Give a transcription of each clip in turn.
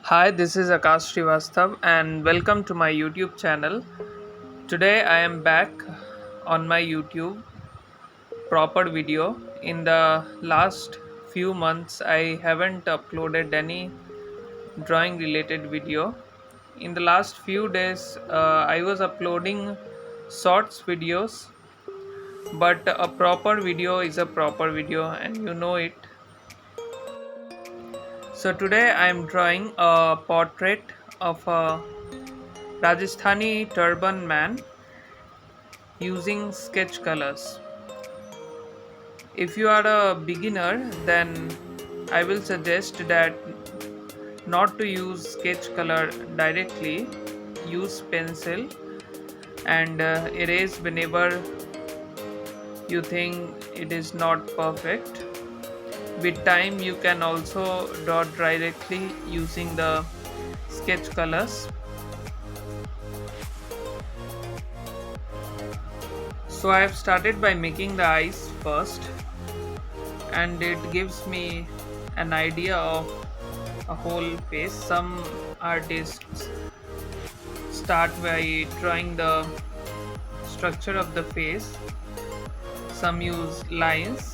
Hi, this is Akash Srivastav and welcome to my YouTube channel. Today I am back on my YouTube proper video. In the last few months I haven't uploaded any drawing related video. In the last few days I was uploading shorts videos, but a proper video is a proper video and you know it. So today I am drawing a portrait of a Rajasthani Turban man using sketch colors. If you are a beginner, then I will suggest that not to use sketch color directly. Use pencil and erase whenever you think it is not perfect. With time, you can also draw directly using the sketch colors. So I have started by making the eyes first, and it gives me an idea of a whole face. Some artists start by drawing the structure of the face, some use lines.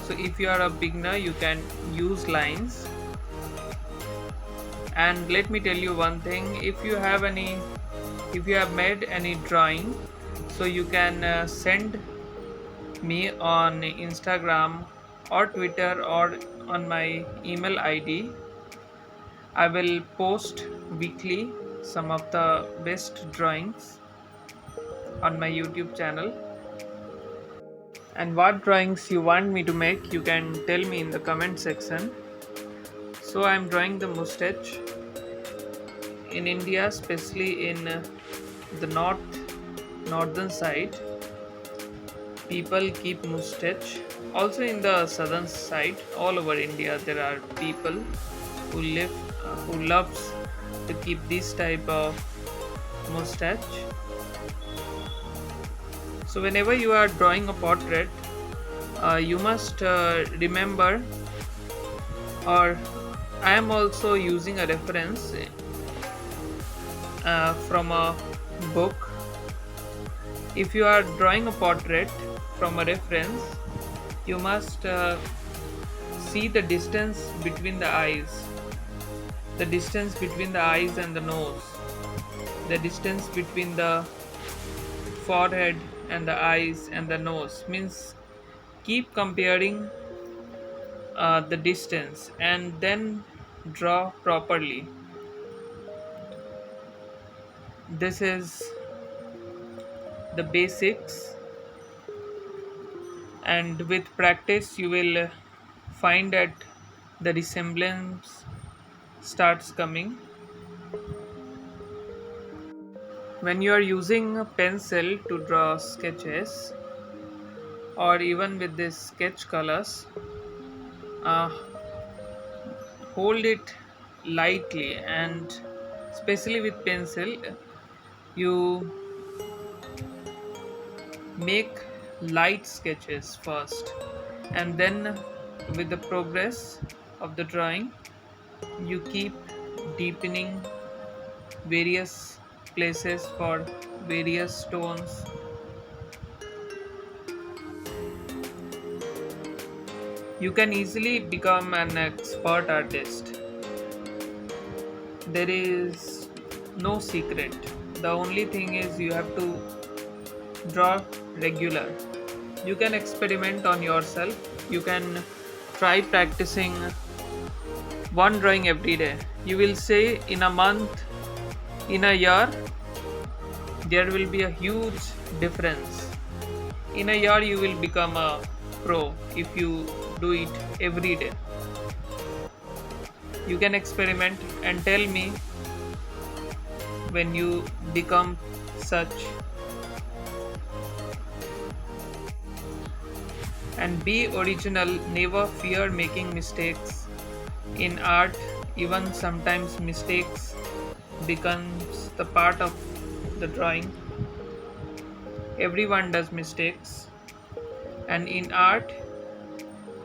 So if you are a beginner, you can use lines. And let me tell you one thing, if you have made any drawing, so you can send me on Instagram or Twitter or on my email ID. I will post weekly some of the best drawings on my YouTube channel. And what drawings you want me to make, you can tell me in the comment section. So I am drawing the mustache. In India, especially in the northern side, people keep mustache. Also in the southern side, all over India, there are people who loves to keep this type of mustache. So whenever you are drawing a portrait, you must remember, or I am also using a reference from a book. If you are drawing a portrait from a reference, you must see the distance between the eyes, the distance between the eyes and the nose, the distance between the forehead and the eyes and the nose. Means keep comparing the distance and then draw properly. This is the basics, and with practice you will find that the resemblance starts coming. When you are using a pencil to draw sketches, or even with this sketch colors, uh, hold it lightly, and especially with pencil you make light sketches first, and then with the progress of the drawing you keep deepening various places for various tones. You can easily become an expert artist. There is no secret. The only thing is you have to draw regular. You can experiment on yourself. You can try practicing one drawing every day. You will say in a month, in a year, there will be a huge difference. In a year, you will become a pro if you do it every day. You can experiment and tell me when you become such. And be original, never fear making mistakes. In art, even sometimes mistakes becomes the part of the drawing. Everyone does mistakes, and in art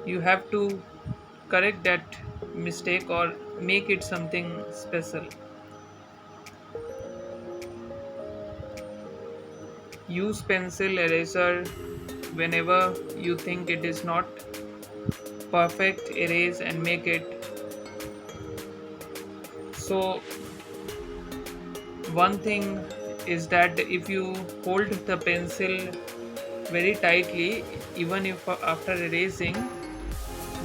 you have to correct that mistake or make it something special. Use pencil eraser whenever you think it is not perfect. Erase and make it. So one thing is that if you hold the pencil very tightly, even if after erasing,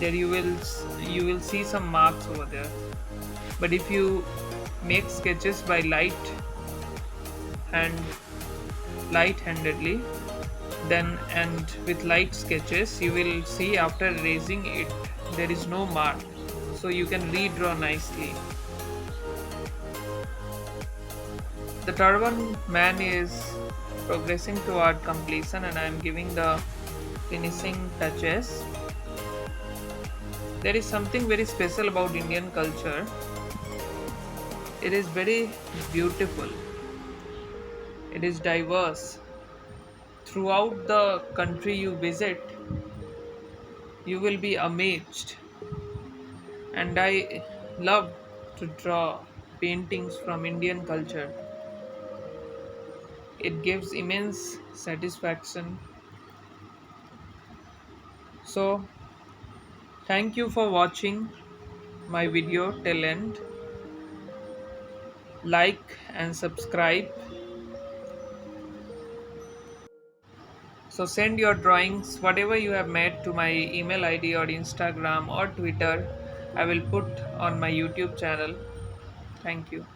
there you will see some marks over there. But if you make sketches by hand light-handedly, then and with light sketches, you will see after erasing it there is no mark, so you can redraw nicely. The turban man is progressing toward completion, and I am giving the finishing touches. There is something very special about Indian culture. It is very beautiful. It is diverse. Throughout the country you visit, you will be amazed. And I love to draw paintings from Indian culture. It gives immense satisfaction. So, thank you for watching my video till end. Like and subscribe. So send your drawings, whatever you have made, to my email ID or Instagram or Twitter. I will put on my YouTube channel. Thank you.